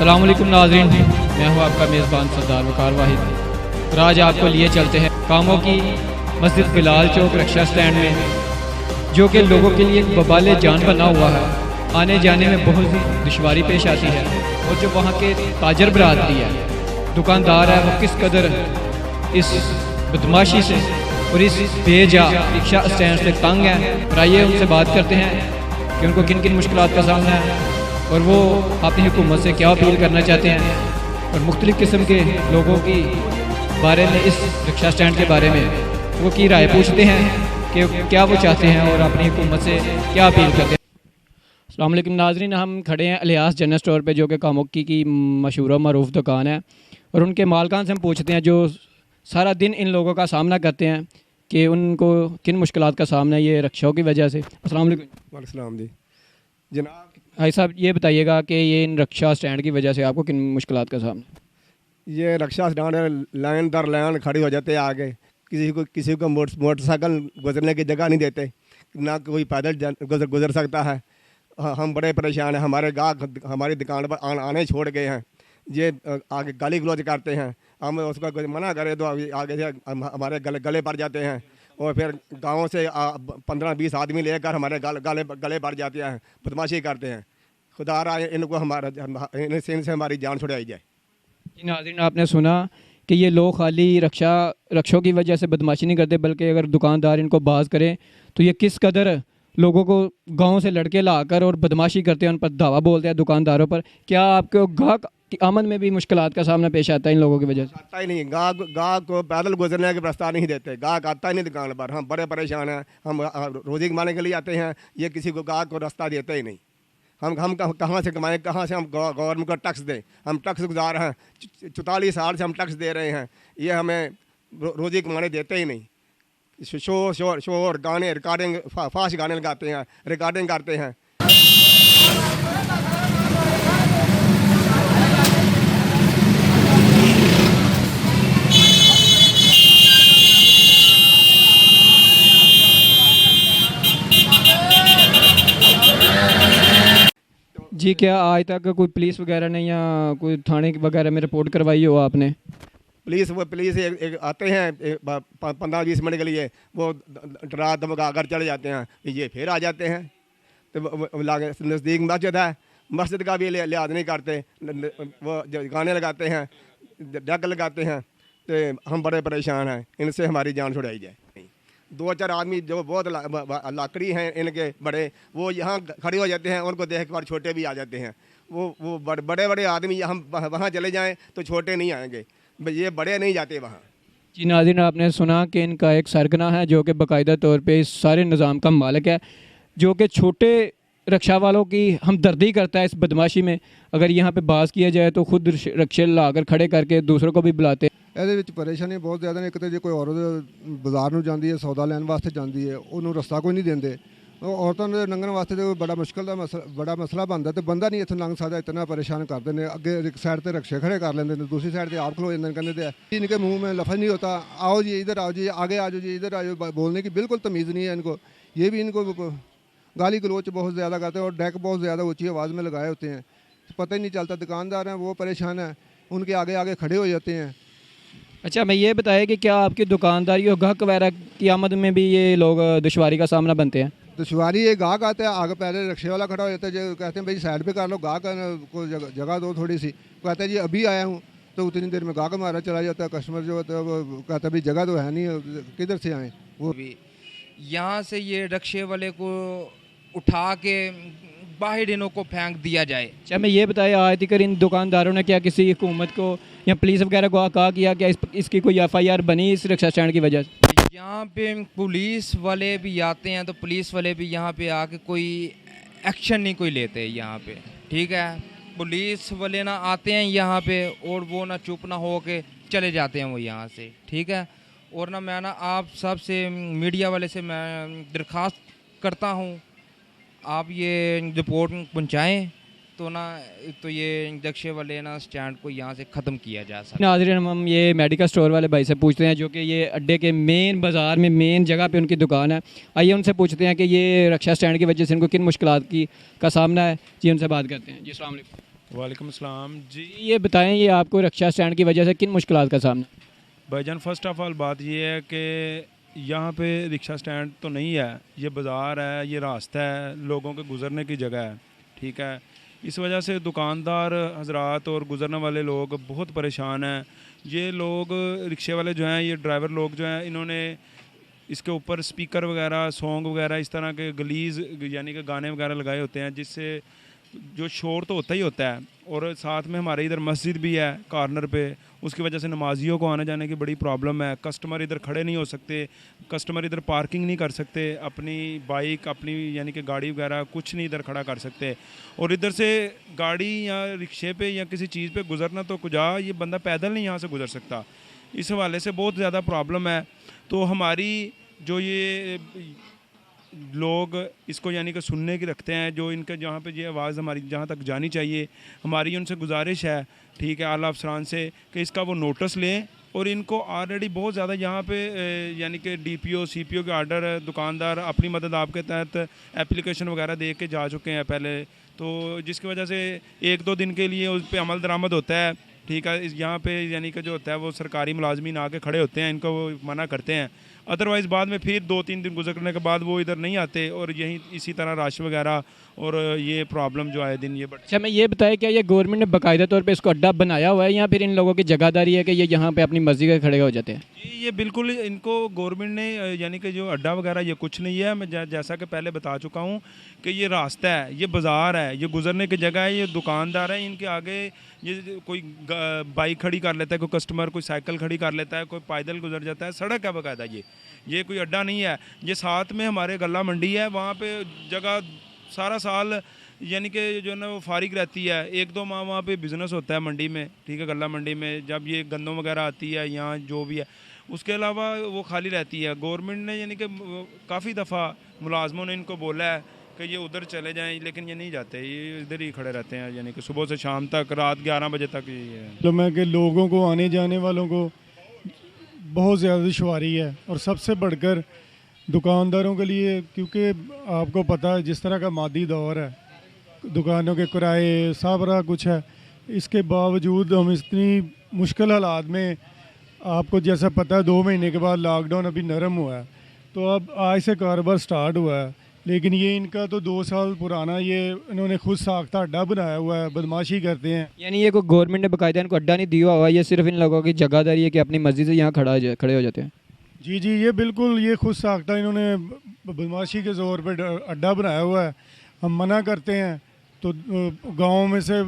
अस्सलाम वालेकुम नाज़रीन, मैं हूँ आपका मेज़बान सरदार वकार वाहिद। और आज आपको लिए चलते हैं कामों की मस्जिद बिलाल चौक रक्षा स्टैंड में, जो कि लोगों के लिए एक बबाल जान बना हुआ है। आने जाने में बहुत ही दुश्वारी पेश आती है। और जो वहाँ के ताजर बरादरी है, दुकानदार है, वो किस कदर इस बदमाशी से और इस बेजा रिक्शा स्टैंड से तंग है। और आइए उनसे बात करते हैं कि उनको किन किन मुश्किलात का सामना है और वो अपनी हुकूमत से क्या अपील करना चाहते हैं, और मुख्तलिफ़ किस्म के लोगों की बारे में, इस रिक्शा स्टैंड के बारे में वो की राय पूछते हैं कि क्या वो चाहते हैं और अपनी हुकूमत से क्या अपील करते हैं। अस्सलाम वालेकुम नाज़रीन, हम खड़े हैं इलियास जनरल स्टोर पे, जो कि कामोक्की की मशहूर मरूफ दुकान है। और उनके मालकान से हम पूछते हैं जो सारा दिन इन लोगों का सामना करते हैं कि उनको किन मुश्किलात का सामना है ये रिक्शाओं की वजह से। अस्सलाम वालेकुम। वालेकुम जी जनाब। भाई साहब, ये बताइएगा कि ये इन रिक्शा स्टैंड की वजह से आपको किन मुश्किलात का सामना? ये रिक्शा स्टैंड लाइन दर लाइन खड़ी हो जाते हैं आगे। किसी को मोटरसाइकिल गुजरने की जगह नहीं देते, ना कोई पैदल गुजर सकता है। हम बड़े परेशान हैं। हमारे गाहक हमारी दुकान पर आने छोड़ गए हैं। ये आगे गाली गलौज करते हैं। हम उसको मना करें तो आगे से हमारे गले पड़ जाते हैं। और फिर गाँव से 15-20 आदमी लेकर हमारे गले पड़ जाते हैं, बदमाशी करते हैं। खुदा रहा इनको इनसे हमारी जान छुड़ाई जाए। जी नाज़रीन, आपने सुना कि ये लोग खाली रक्षों की वजह से बदमाशी नहीं करते, बल्कि अगर दुकानदार इनको बाज करें तो ये किस कदर लोगों को गांव से लड़के लाकर और बदमाशी करते हैं, उन पर धावा बोलते हैं दुकानदारों पर। क्या आपको गाहक की आमद में भी मुश्किलात का सामना पेश आता है इन लोगों की वजह से? आता ही नहीं, गाहक को पैदल गुजरने के प्रस्ताव नहीं देते। गाहक आता ही नहीं दुकान पर। हम बड़े परेशान हैं। हम रोज़ी कमाने के लिए आते हैं, ये किसी को गाहक को रास्ता देते ही नहीं। हम कहाँ से कमाएं, कहाँ से हम गवर्नमेंट को टैक्स दें? हम टैक्स गुजार हैं, 44 साल से हम टैक्स दे रहे हैं। ये हमें रोज़ी कमाने देते ही नहीं। शोर गाने रिकॉर्डिंग फास्ट गाने लगाते हैं, रिकॉर्डिंग करते हैं। जी, क्या आज तक कोई पुलिस वगैरह ने या कोई थाने वगैरह में रिपोर्ट करवाई हो आपने? पुलिस एक आते हैं 15-20 मिनट के लिए, वो डरा धमका कर चले जाते हैं। ये फिर आ जाते हैं। तो नज़दीक मस्जिद है, मस्जिद का भी लिहाज नहीं करते। वो गाने लगाते हैं, डग लगाते हैं। तो हम बड़े परेशान हैं, इनसे हमारी जान छुड़ाई जाए। 2-4 आदमी जो बहुत लाकड़ी हैं इनके बड़े, वो यहाँ खड़े हो जाते हैं। उनको देख कर छोटे भी आ जाते हैं। वो बड़े आदमी हम वहाँ चले जाएं तो छोटे नहीं आएंगे, ये बड़े नहीं जाते वहाँ। जी नाज़रीन, आपने सुना कि इनका एक सरगना है जो कि बाकायदा तौर पे इस सारे निज़ाम का मालिक है, जो कि छोटे रिक्शा वालों की हमदर्दी करता है इस बदमाशी में। अगर यहाँ पे बात किया जाए तो खुद रिक्शे लाकर खड़े करके दूसरों को भी बुलाते हैं। ਇਹਦੇ ਵਿੱਚ ਪਰੇਸ਼ਾਨੀ ਬਹੁਤ ਜ਼ਿਆਦਾ ਨੇ। ਇੱਕ ਤਾਂ ਜੇ ਕੋਈ ਔਰਤ ਬਾਜ਼ਾਰ ਨੂੰ ਜਾਂਦੀ ਹੈ, ਸੌਦਾ ਲੈਣ ਵਾਸਤੇ ਜਾਂਦੀ ਹੈ, ਉਹਨੂੰ ਰਸਤਾ ਕੋਈ ਨਹੀਂ ਦਿੰਦੇ। ਔਰਤਾਂ ਦੇ ਲੰਘਣ ਵਾਸਤੇ ਤਾਂ ਬੜਾ ਮੁਸ਼ਕਲ ਦਾ ਬੜਾ ਮਸਲਾ ਬਣਦਾ, ਤੇ ਬੰਦਾ ਨਹੀਂ ਇੱਥੋਂ ਲੰਘ ਸਕਦਾ। ਇਤਨਾ ਪਰੇਸ਼ਾਨ ਕਰਦੇ ਨੇ। ਅੱਗੇ ਇੱਕ ਸਾਈਡ ਤੇ ਰਿਕਸ਼ੇ ਖੜੇ ਕਰ ਲੈਂਦੇ ਨੇ, दूसरी साइड पे आप खलो जाते हैं। कहते थे इनके मुंह में लफ्ज़ नहीं होता, आओ जी इधर आओ जी, आगे आ जाओ जी, इधर आ जाओ। बोलने की बिल्कुल तमीज़ नहीं है इनको। ये भी इनको गाली गलोच बहुत ज़्यादा करते हैं और डेक बहुत ज़्यादा ऊँची आवाज़ में लगाए होते हैं। पता ही नहीं चलता। दुकानदार हैं वो परेशान है, उनके आगे आगे खड़े हो जाते हैं। अच्छा, मैं ये बताया कि क्या आपकी दुकानदारी और गाहक वगैरह की आमद में भी ये लोग दुश्वारी का सामना बनते हैं? दुश्वारी ये गाहक आते हैं, आगे पहले रिक्शे वाला खड़ा हो जाता है, जो कहते हैं भाई साइड पे कर लो, गाहक को जगह दो थोड़ी सी। कहते हैं जी अभी आया हूँ, तो उतनी देर में गाहक हमारा चला जाता है। कस्टमर जो होता है वो कहता है भाई जगह तो है नहीं, किधर से आए। वो भी यहाँ से ये रिक्शे वाले को उठा के बाहर इनों को फेंक दिया जाए। अच्छा, मैं ये बताया आज तक इन दुकानदारों ने क्या किसी हुकूमत को या पुलिस वगैरह को कहा किया क्या इसकी कोई FIR बनी इस रिक्शा स्टैंड की वजह से? यहाँ पे पुलिस वाले भी आते हैं, तो पुलिस वाले भी यहाँ पे आके कोई एक्शन नहीं कोई लेते यहाँ पे। ठीक है, पुलिस वाले ना आते हैं यहाँ पे और वो ना चुप ना हो के चले जाते हैं वो यहाँ से। ठीक है, और ना मैं ना आप सब से मीडिया वाले से मैं दरख्वास्त करता हूँ, आप ये रिपोर्ट पहुँचाएँ तो ना तो ये रिक्शे वाले ना स्टैंड को यहाँ से ख़त्म किया जा सकता है। नाज़रीन, हम ये मेडिकल स्टोर वाले भाई से पूछते हैं, जो कि ये अड्डे के मेन बाज़ार में मेन जगह पे उनकी दुकान है। आइए उनसे पूछते हैं कि ये रिक्शा स्टैंड की वजह से इनको किन मुश्किलात का सामना है। जी, उनसे बात करते हैं। जी, अस्सलाम वालेकुम। वालेकुम अस्सलाम जी। ये बताएं, ये आपको रिक्शा स्टैंड की वजह से किन मुश्किलात का सामना? भाईजान फ़र्स्ट ऑफ़ ऑल बात ये है कि यहाँ पे रिक्शा स्टैंड तो नहीं है, ये बाज़ार है, ये रास्ता है, लोगों के गुज़रने की जगह है, ठीक है। इस वजह से दुकानदार हजरात और गुज़रने वाले लोग बहुत परेशान हैं। ये लोग रिक्शे वाले जो हैं, ये ड्राइवर लोग जो हैं, इन्होंने इसके ऊपर स्पीकर वगैरह, सॉन्ग वगैरह, इस तरह के गलीज़ यानी कि गाने वगैरह लगाए होते हैं, जिससे जो शोर तो होता ही होता है। और साथ में हमारे इधर मस्जिद भी है कॉर्नर पे, उसकी वजह से नमाजियों को आने जाने की बड़ी प्रॉब्लम है। कस्टमर इधर खड़े नहीं हो सकते, कस्टमर इधर पार्किंग नहीं कर सकते, अपनी बाइक, अपनी यानी कि गाड़ी वगैरह कुछ नहीं इधर खड़ा कर सकते। और इधर से गाड़ी या रिक्शे पे या किसी चीज़ पे गुजरना तो कुजा, ये बंदा पैदल नहीं यहाँ से गुजर सकता। इस हवाले से बहुत ज़्यादा प्रॉब्लम है। तो हमारी जो ये लोग इसको यानी कि सुनने की रखते हैं, जो इनका जहाँ पे ये आवाज़ हमारी जहाँ तक जानी चाहिए, हमारी उनसे गुजारिश है, ठीक है, आला अफसरान से, कि इसका वो नोटिस लें। और इनको ऑलरेडी बहुत ज़्यादा यहाँ पे यानी कि डीपीओ सीपीओ के आर्डर, दुकानदार अपनी मदद आपके तहत एप्लीकेशन वगैरह दे के जा चुके हैं पहले, तो जिसकी वजह से 1-2 दिन के लिए उस पर अमल दरामद होता है, ठीक है। यहाँ पे यानी कि जो होता है वो सरकारी मुलाजमीन आके खड़े होते हैं, इनको वो मना करते हैं। अदरवाइज़ बाद में फिर 2-3 दिन गुजरने के बाद वो इधर नहीं आते, और यहीं इसी तरह रश वगैरह और ये प्रॉब्लम जो आए दिन ये बढ़। अच्छा, मैं ये बताया, क्या ये गवर्नमेंट ने बाकायदा तौर पे इसको अड्डा बनाया हुआ है या फिर इन लोगों की जगहदारी है कि ये यहाँ पे अपनी मर्जी के खड़े हो जाते हैं? जी, ये बिल्कुल इनको गवर्नमेंट ने यानी कि जो अड्डा वगैरह ये कुछ नहीं है। मैं जैसा कि पहले बता चुका हूँ कि ये रास्ता है, ये बाज़ार है, ये गुजरने की जगह है, ये दुकानदार है, इनके आगे ये कोई बाइक खड़ी कर लेता है, कोई कस्टमर कोई साइकिल खड़ी कर लेता है, कोई पैदल गुजर जाता है, सड़क है बाकायदा, ये कोई अड्डा नहीं है। ये साथ में हमारे गला मंडी है, वहाँ पे जगह सारा साल यानी कि जो है ना वो फारिग रहती है। 1-2 माह वहाँ पे बिज़नेस होता है मंडी में, ठीक है, गला मंडी में, जब ये गंदम वगैरह आती है यहाँ जो भी है, उसके अलावा वो खाली रहती है। गवर्नमेंट ने यानी कि काफ़ी दफ़ा मुलाजमों ने इनको बोला है कि ये उधर चले जाएं, लेकिन ये नहीं जाते, ये इधर ही खड़े रहते हैं, यानी कि सुबह से शाम तक, रात 11 बजे तक ये है। तो मैं कि लोगों को आने जाने वालों को बहुत ज़्यादा दुश्वारी है, और सबसे बढ़कर दुकानदारों के लिए, क्योंकि आपको पता है जिस तरह का मादी दौर है, दुकानों के किराए सारा कुछ है, इसके बावजूद हम इतनी मुश्किल हालात में, आपको जैसा पता है 2 महीने के बाद लॉकडाउन अभी नरम हुआ है, तो अब आज से कारोबार स्टार्ट हुआ है। लेकिन ये इनका तो 2 साल पुराना ये इन्होंने खुद साख्ता अड्डा बनाया हुआ है, बदमाशी करते हैं। यानी ये कोई गवर्नमेंट ने बाकायदा इनको अड्डा नहीं दिया हुआ, ये सिर्फ इन लोगों की जगहदारी है कि अपनी मर्जी से यहाँ खड़े हो जाते हैं? जी जी, ये बिल्कुल ये खुद साख्ता इन्होंने बदमाशी के ज़ोर पे अड्डा बनाया हुआ है। हम मना करते हैं तो गांव में से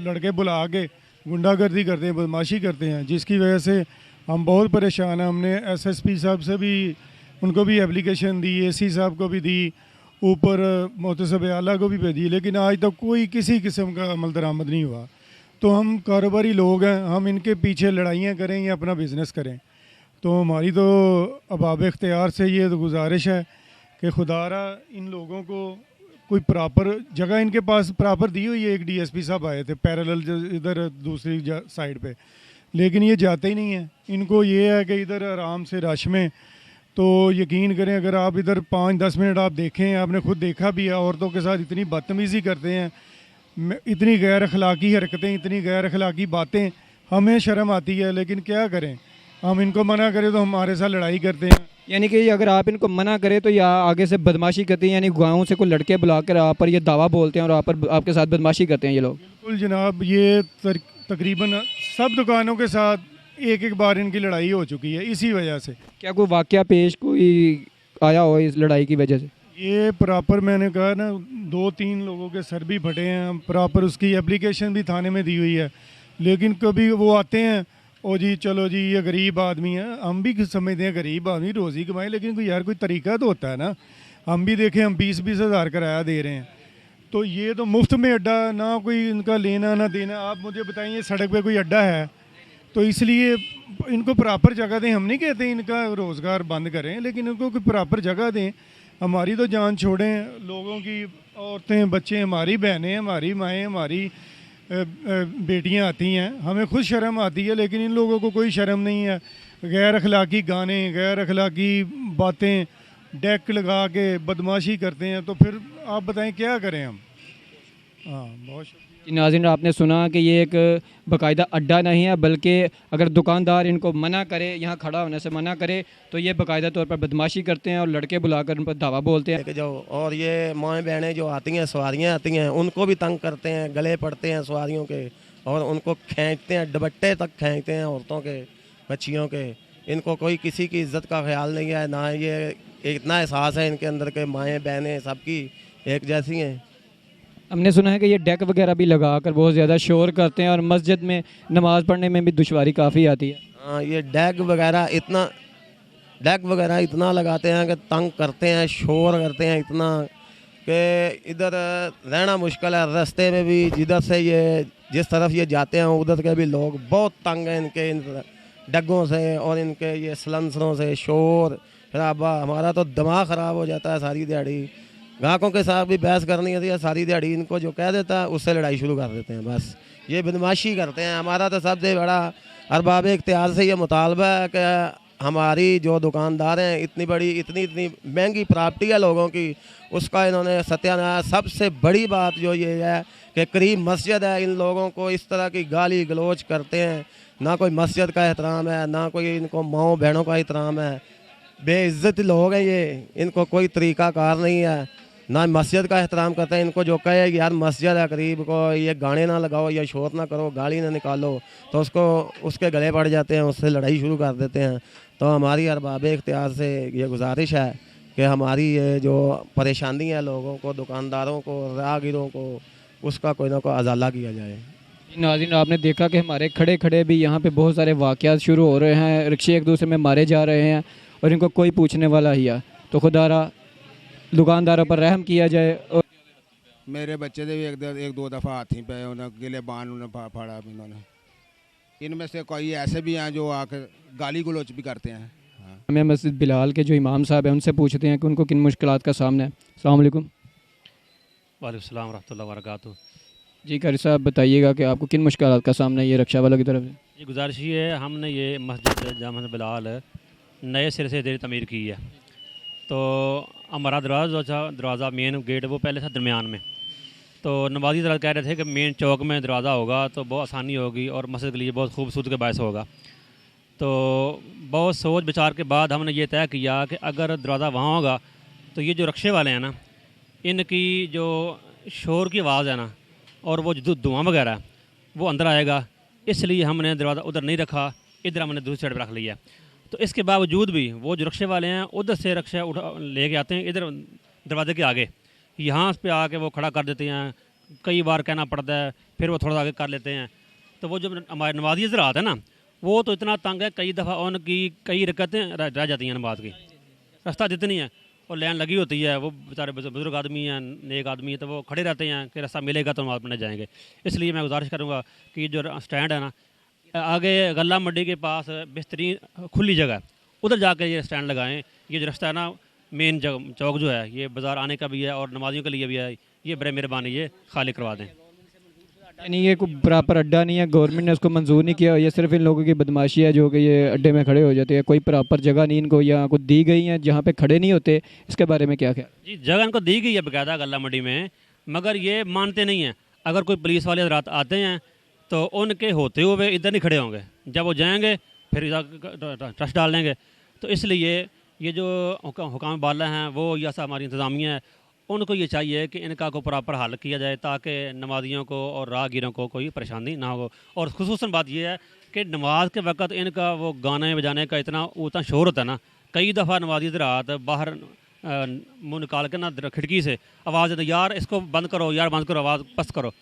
लड़के बुला के गुंडागर्दी करते हैं, बदमाशी करते हैं, जिसकी वजह से हम बहुत परेशान हैं। हमने एसएसपी साहब से भी, उनको भी एप्लीकेशन दी, एसी साहब को भी दी, ऊपर मोहतसब आला को भी भेजी, लेकिन आज तक कोई किसी किस्म का अमल दरामद नहीं हुआ। तो हम कारोबारी लोग हैं, हम इनके पीछे लड़ाइयाँ करें या अपना बिज़नेस करें, तो हमारी तो अबाब इख्तियार से ये तो गुजारिश है कि खुदारा इन लोगों को कोई प्रॉपर जगह इनके पास प्रॉपर दी हुई है। एक डीएसपी साहब आए थे पैरेलल इधर दूसरी साइड पे, लेकिन ये जाते ही नहीं हैं। इनको ये है कि इधर आराम से रश में, तो यकीन करें अगर आप इधर 5-10 मिनट आप देखें, आपने खुद देखा भी है, औरतों के साथ इतनी बदतमीज़ी करते हैं, इतनी गैर अखलाकी हरकतें, इतनी गैर अखलाकी बातें, हमें शर्म आती है, लेकिन क्या करें, हम इनको मना करें तो हमारे साथ लड़ाई करते हैं। यानी कि अगर आप इनको मना करें तो या आगे से बदमाशी करते हैं, यानी गाँव से कोई लड़के बुलाकर आप पर ये दावा बोलते हैं और आप पर आपके साथ बदमाशी करते हैं ये लोग? बिल्कुल जनाब, ये तकरीबन सब दुकानों के साथ एक बार इनकी लड़ाई हो चुकी है इसी वजह से। क्या कोई वाकया पेश कोई आया हो इस लड़ाई की वजह से? ये प्रॉपर मैंने कहा ना, 2-3 लोगों के सर भी फटे हैं, प्रॉपर उसकी एप्लीकेशन भी थाने में दी हुई है, लेकिन कभी वो आते हैं, ओ जी चलो जी ये गरीब आदमी है, हम भी समझते हैं गरीब आदमी रोज़ी कमाए, लेकिन कोई यार कोई तरीका तो होता है ना। हम भी देखें, हम 20-20 हज़ार किराया दे रहे हैं, तो ये तो मुफ्त में अड्डा, ना कोई इनका लेना ना देना। आप मुझे बताइए सड़क पे कोई अड्डा है तो इसलिए इनको प्रॉपर जगह दें। हम नहीं कहते इनका रोज़गार बंद करें, लेकिन इनको कोई प्रॉपर जगह दें। हमारी तो जान छोड़ें, लोगों की औरतें बच्चे, हमारी बहनें, हमारी माएँ, हमारी बेटियां आती हैं, हमें खुद शर्म आती है, लेकिन इन लोगों को कोई शर्म नहीं है। गैर अखलाकी गाने, गैर अखलाकी बातें, डेक लगा के बदमाशी करते हैं, तो फिर आप बताएं क्या करें हम। हाँ, बहुत शुक्रिया। नाज़रीन, आपने सुना कि ये एक बाकायदा अड्डा नहीं है, बल्कि अगर दुकानदार इनको मना करे, यहाँ खड़ा होने से मना करे, तो ये बाकायदा तौर पर बदमाशी करते हैं और लड़के बुलाकर उन पर धावा बोलते हैं। कि जो और ये माएँ बहनें जो आती हैं, सवारियाँ आती हैं, उनको भी तंग करते हैं, गले पड़ते हैं सवारियों के और उनको खींचते हैं, दुपट्टे तक खींचते हैं औरतों के, बच्चियों के। इनको कोई किसी की इज्जत का ख्याल नहीं है, ना ये इतना एहसास है इनके अंदर के माएँ बहनें सबकी एक जैसी हैं। हमने सुना है कि ये डेक वगैरह भी लगा कर बहुत ज़्यादा शोर करते हैं और मस्जिद में नमाज़ पढ़ने में भी दुश्वारी काफ़ी आती है। हाँ, ये डेक वगैरह इतना लगाते हैं कि तंग करते हैं, शोर करते हैं इतना कि इधर रहना मुश्किल है। रास्ते में भी जिधर से ये जिस तरफ ये जाते हैं उधर के भी लोग बहुत तंग हैं इनके इन डग्गों से और इनके ये सलंसरों से, शोर शराबा। हमारा तो दिमाग ख़राब हो जाता है सारी दिहाड़ी। ग्राहकों के साथ भी बहस करनी होती है सारी दिहाड़ी, इनको जो कह देता है उससे लड़ाई शुरू कर देते हैं। बस ये बदमाशी करते हैं। हमारा तो सबसे बड़ा अरबाब इख्तियार से ये मुतालबा है कि हमारी जो दुकानदार हैं, इतनी महंगी प्रॉपर्टी है लोगों की, उसका इन्होंने सत्यानाश। सबसे बड़ी बात जो ये है कि करीब मस्जिद है, इन लोगों को इस तरह की गाली गलोच करते हैं। ना कोई मस्जिद का एहतराम है, ना कोई इनको माओ बहनों का एहतराम है। बेइज्जत लोग हैं ये, इनको कोई तरीक़ाकार नहीं है, ना मस्जिद का एहतराम करते हैं। इनको जो कहे कि यार मस्जिद है करीब को, ये गाने ना लगाओ या शोर ना करो, गाली ना निकालो, तो उसके गले पड़ जाते हैं, उससे लड़ाई शुरू कर देते हैं। तो हमारी अरबाब इख्तियार से ये गुजारिश है कि हमारी ये जो परेशानी है लोगों को, दुकानदारों को, राहगीरों को, उसका कोई ना कोई अजाला किया जाए। नाज़रीन, आपने देखा कि हमारे खड़े खड़े भी यहाँ पे बहुत सारे वाक़यात शुरू हो रहे हैं, रिक्शे एक दूसरे में मारे जा रहे हैं और इनको कोई पूछने वाला ही है। तो खुदारा दुकानदारों पर रहम किया जाए। और मेरे बच्चे से भी एक दो दफ़ा हाथी पे उन्हें गिले बांध उन्हें फाड़ा इन्होंने। इनमें से कोई ऐसे भी हैं जो आकर गाली गलोच भी करते हैं। हाँ। हमें मस्जिद बिलाल के जो इमाम साहब हैं उनसे पूछते हैं कि उनको किन मुश्किलात का सामना है। अस्सलाम वालेकुम। वालेकुम सलाम रहमतुल्लाहि व बरकातुहू। जी कारी साहब, बताइएगा कि आपको किन मुश्किलात का सामना है ये रिक्शा वालों की तरफ से। ये गुजारिश ये है, हमने ये मस्जिद जामा बिलाल नए सिरे से तमीर की है। तो हमारा दरवाज़ा मेन गेट वो पहले था दरमियान में। तो नमाजी ज़रा कह रहे थे कि मेन चौक में दरवाज़ा होगा तो बहुत आसानी होगी और मस्जिद के लिए बहुत खूबसूरत के बायस होगा। तो बहुत सोच विचार के बाद हमने ये तय किया कि अगर दरवाज़ा वहाँ होगा तो ये जो रक्शे वाले हैं ना, इनकी जो शोर की आवाज़ है ना और वो जो धुआं वगैरह है वो अंदर आएगा, इसलिए हमने दरवाज़ा उधर नहीं रखा, इधर हमने दूसरी साइड पर रख लिया। तो इसके बावजूद भी वो जो रक्शे वाले हैं उधर से रक्शा ले के आते हैं इधर दरवाजे के आगे, यहाँ पे आके वो खड़ा कर देते हैं। कई बार कहना पड़ता है, फिर वो थोड़ा आगे कर लेते हैं। तो वो जो हमारे नमाजी हज़रात है ना, वो तो इतना तंग है, कई दफ़ा उनकी कई रकतें रह जाती हैं नमाज की, रास्ता जितनी है और लाइन लगी होती है। वो बेचारे बुजुर्ग आदमी हैं, नेक आदमी है, तो वो खड़े रहते हैं कि रास्ता मिलेगा तो नमाज पढ़ने जाएंगे। इसलिए मैं गुजारिश करूँगा कि जो स्टैंड है ना, आगे गल्ला मंडी के पास बेहतरीन खुली जगह है, उधर जाकर ये स्टैंड लगाएं। ये जो रास्ता है ना, मेन चौक जो है, ये बाज़ार आने का भी है और नमाजियों के लिए भी है, ये बड़े मेहरबानी ये खाली करवा दें। यानी ये कोई प्रॉपर अड्डा नहीं है, गवर्नमेंट ने उसको मंजूर नहीं किया, ये सिर्फ इन लोगों की बदमाशी है जो कि ये अड्डे में खड़े हो जाते हैं। कोई प्रॉपर जगह नहीं इनको यहाँ को दी गई है जहाँ पे खड़े नहीं होते। इसके बारे में क्या ख्याल? जी, जगह इनको दी गई है बाकायदा गल्ला मंडी में, मगर ये मानते नहीं हैं। अगर कोई पुलिस वाले हज़रात आते हैं तो उनके होते हुए इधर नहीं खड़े होंगे, जब वो जाएंगे फिर ट्रस्ट डाल देंगे। तो इसलिए ये जो हुकाम बाला हैं वो या हमारी इंतज़ामिया है, उनको ये चाहिए कि इनका को प्रॉपर हल किया जाए ताकि नमाजियों को और राहगीरों को कोई परेशानी ना हो। और खुसूसन बात यह है कि नमाज के वक्त इनका वो गाने बजाने का उतना शोर होता है ना, कई दफ़ा नमाजी हज़रात बाहर मुँह निकाल के ना खिड़की से आवाज़ देते, यार इसको बंद करो, यार बंद करो, आवाज़ पस्त करो।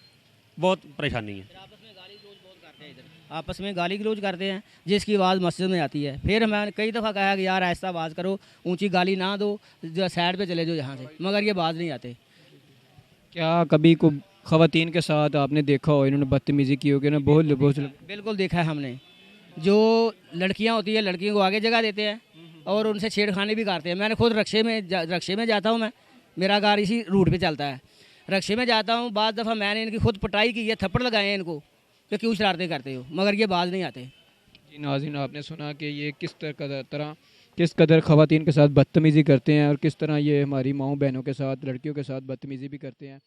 बहुत परेशानी है। आपस में गाली गलौज करते हैं जिसकी आवाज़ मस्जिद में आती है। फिर मैंने कई दफ़ा कहा कि यार ऐसा आवाज़ करो, ऊंची गाली ना दो, जो साइड पे चले जाओ यहाँ से, मगर ये बात नहीं आते। क्या कभी को ख़वातीन के साथ आपने देखा हो इन्होंने बदतमीज़ी की होगी ना? बहुत बिल्कुल देखा है हमने। जो लड़कियाँ होती है, लड़कियों को आगे जगह देते हैं और उनसे छेड़खानी भी करते हैं। मैंने खुद रक्शे में जाता हूँ, मैं मेरा कार इसी रूट पर चलता है, रक्शे में जाता हूँ। बाद दफ़ा मैंने इनकी खुद पिटाई की है, थप्पड़ लगाए हैं इनको कि क्यों शरारतें करते हो, मगर ये बाज नहीं आते। जी नाज़रीन, आपने सुना कि ये किस कदर ख़वातीन के साथ बदतमीज़ी करते हैं और किस तरह ये हमारी माओ बहनों के साथ, लड़कियों के साथ बदतमीज़ी भी करते हैं।